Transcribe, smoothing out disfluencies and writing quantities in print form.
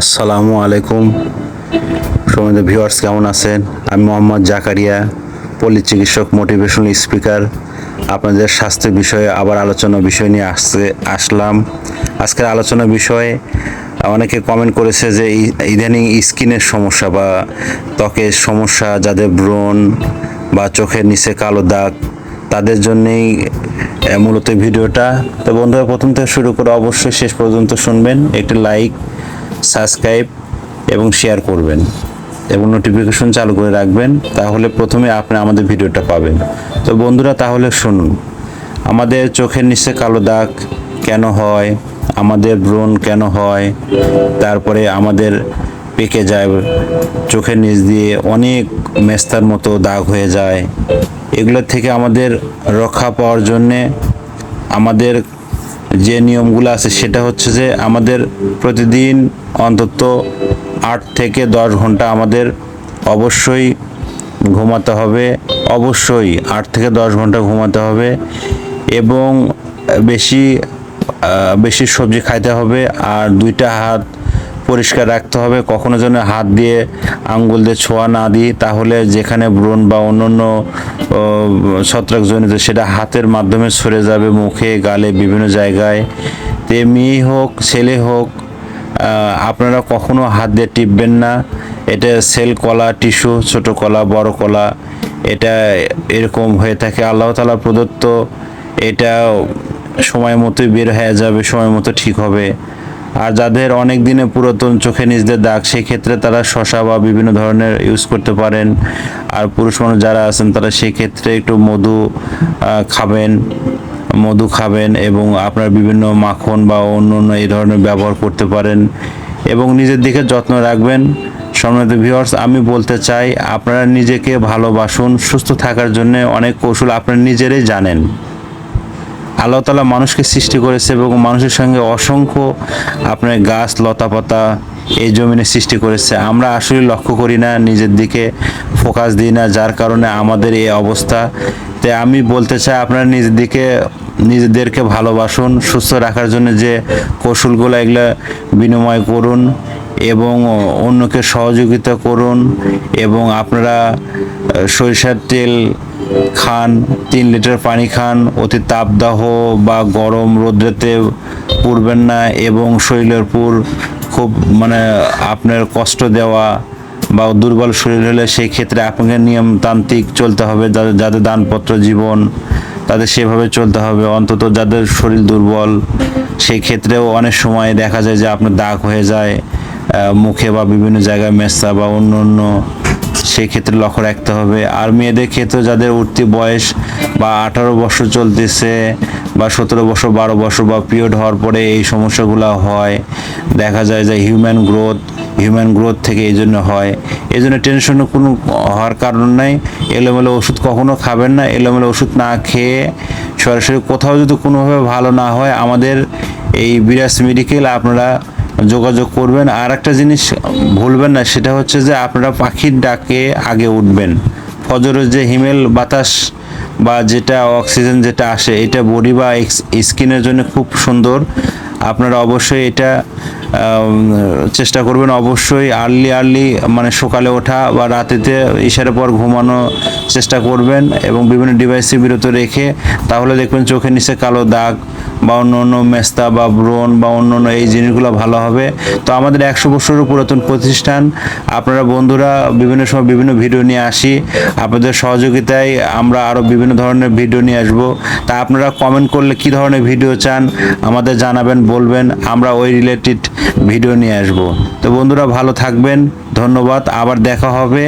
আসসালামু আলাইকুম সম্মানিত ভিউয়ার্স, কেমন আছেন? আমি মোহাম্মদ জাকারিয়া, পল্লী চিকিৎসক, মোটিভেশনাল স্পিকার। আপনাদের স্বাস্থ্য বিষয়ে আবার আলোচনা বিষয় নিয়ে আসলাম। আজকের আলোচনা বিষয়ে অনেকে কমেন্ট করেছে যে ইদানিং স্কিনের সমস্যা বা ত্বকের সমস্যা, যাদের ব্রণ বা চোখের নিচে কালো দাগ, তাদের জন্যেই মূলত ভিডিওটা। তো বন্ধুরা, প্রথম থেকে শুরু করে অবশ্যই শেষ পর্যন্ত শুনবেন। একটি লাইক, সাবস্ক্রাইব এবং শেয়ার করবেন এবং নোটিফিকেশন চালু করে রাখবেন, তাহলে প্রথমে আপনি আমাদের ভিডিওটা পাবেন। তো বন্ধুরা, তাহলে শুনুন, আমাদের চোখের নিচে কালো দাগ কেন হয়, আমাদের ব্রণ কেন হয়, তারপরে আমাদের পেকে যায়, চোখের নিচ দিয়ে অনেক মেস্তার মতো দাগ হয়ে যায়। এগুলোর থেকে আমাদের রক্ষা পাওয়ার জন্যে আমাদের যে নিয়মগুলো আছে সেটা হচ্ছে যে আমাদের প্রতিদিন অন্তত 8 থেকে 10 ঘন্টা আমাদের অবশ্যই ঘুমাতে হবে। অবশ্যই 8 থেকে 10 ঘন্টা ঘুমাতে হবে এবং বেশি বেশি সবজি খাইতে হবে। আর 2টা হাত পরিষ্কার রাখতে হবে, কখনো যেন হাত দিয়ে আঙ্গুল দিয়ে ছোঁয়া না দিই, তাহলে যেখানে ব্রণ বা অন্যান্য ছত্রাকজনিত সেটা হাতের মাধ্যমে সরে যাবে মুখে, গালে, বিভিন্ন জায়গায়। তে মেয়ে হোক ছেলে হোক, আপনারা কখনো হাত দিয়ে টিপবেন না। এটা সেল কলা, টিস্যু, ছোট কলা, বড় কলা, এটা এরকম হয়ে থাকে আল্লাহ তাআলা প্রদত্ত। এটা সময় মতোই বের হয়ে যাবে, সময় মতো ঠিক হবে। আর যাদের অনেক দিনে পুরাতন চোখে নিচ দিয়ে দাগ, সেই ক্ষেত্রে তারা শসা বা বিভিন্ন ধরনের ইউজ করতে পারেন। আর পুরুষ মানুষ যারা আছেন তারা সেই ক্ষেত্রে একটু মধু খাবেন এবং আপনার বিভিন্ন মাখন বা অন্য এই ধরনের ব্যবহার করতে পারেন এবং নিজের দিকে যত্ন রাখবেন। সম্মানিত ভিউয়ার্স, আমি বলতে চাই, আপনারা নিজেকে ভালোবাসুন। সুস্থ থাকার জন্য অনেক কৌশল আপনারা নিজেরাই জানেন। আল্লাহ তাআলা মানুষকে সৃষ্টি করেছে এবং মানুষের সঙ্গে অসংখ্য আপনার গাছ, লতাপাতা এই জমিনে সৃষ্টি করেছে। আমরা আসলে লক্ষ্য করি না, নিজের দিকে ফোকাস দিই না, যার কারণে আমাদের এই অবস্থা। তাই আমি বলতে চাই, আপনারা নিজেদেরকে ভালোবাসুন। সুস্থ রাখার জন্য যে কৌশলগুলো, এগুলো বিনিময় করুন এবং অন্যকে সহযোগিতা করুন। এবং আপনারা সরিষার তেল খান, 3 লিটার পানি খান, অতি তাপদাহ বা গরম রোদ্রেতে পুড়বেন না এবং শরীরের উপর খুব আপনার কষ্ট দেওয়া বা দুর্বল শরীর হলে সেই ক্ষেত্রে আপনাকে নিয়মতান্ত্রিক চলতে হবে। যাদের দানপত্র জীবন, তাদের সেভাবে চলতে হবে। অন্তত যাদের শরীর দুর্বল, সেই ক্ষেত্রেও অনেক সময় দেখা যায় যে আপনার দাগ হয়ে যায় মুখে বা বিভিন্ন জায়গায়, মেস্তা বা অন্য, সেই ক্ষেত্রে লক্ষ্য রাখতে হবে। আর মেয়েদের ক্ষেত্রে যাদের উঠতি বয়স বা 18 বছর চলতেছে বা 17 বছর, 12 বছর বা পিরিয়ড হওয়ার পরে এই সমস্যাগুলো হয়, দেখা যায় যে হিউম্যান গ্রোথ থেকে এই জন্য হয়। এই জন্য টেনশনের কোনো হওয়ার কারণ নাই। এলোমেলো ওষুধ কখনো খাবেন না। এলোমেলো ওষুধ না খেয়ে সরাসরি কোথাও যদি কোনোভাবে ভালো না হয়, আমাদের এই বিরাজ মেডিকেল আপনারা যোগাযোগ করবেন। আর একটা জিনিস ভুলবেন না, সেটা হচ্ছে যে আপনারা পাখির ডাকে আগে উঠবেন। ফজরের যে হিমেল বাতাস বা যেটা অক্সিজেন যেটা আসে, এটা বডি বা স্কিনের জন্য খুব সুন্দর। আপনারা অবশ্যই এটা চেষ্টা করবেন। অবশ্যই আর্লি সকালে ওঠা বা রাতেতে ইশারের পর ঘুমানো চেষ্টা করবেন এবং বিভিন্ন ডিভাইসে বিরত রেখে, তাহলে দেখবেন চোখের নিচে কালো দাগ বা অন্য মেস্তা বা ব্রণ বা অন্য এই জিনিসগুলো ভালো হবে। তো আমাদের 100 বছরের পুরাতন প্রতিষ্ঠান, আপনারা বন্ধুরা বিভিন্ন সময় বিভিন্ন ভিডিও নিয়ে আসি। আপনাদের সহযোগিতায় আমরা আরও বিভিন্ন ধরনের ভিডিও নিয়ে আসবো। তা আপনারা কমেন্ট করলে কি ধরনের ভিডিও চান আমাদের জানাবেন, বলবেন, আমরা ওই রিলেটেড ভিডিও নিয়ে আসবো। তো বন্ধুরা, ভালো থাকবেন, ধন্যবাদ, আবার দেখা হবে।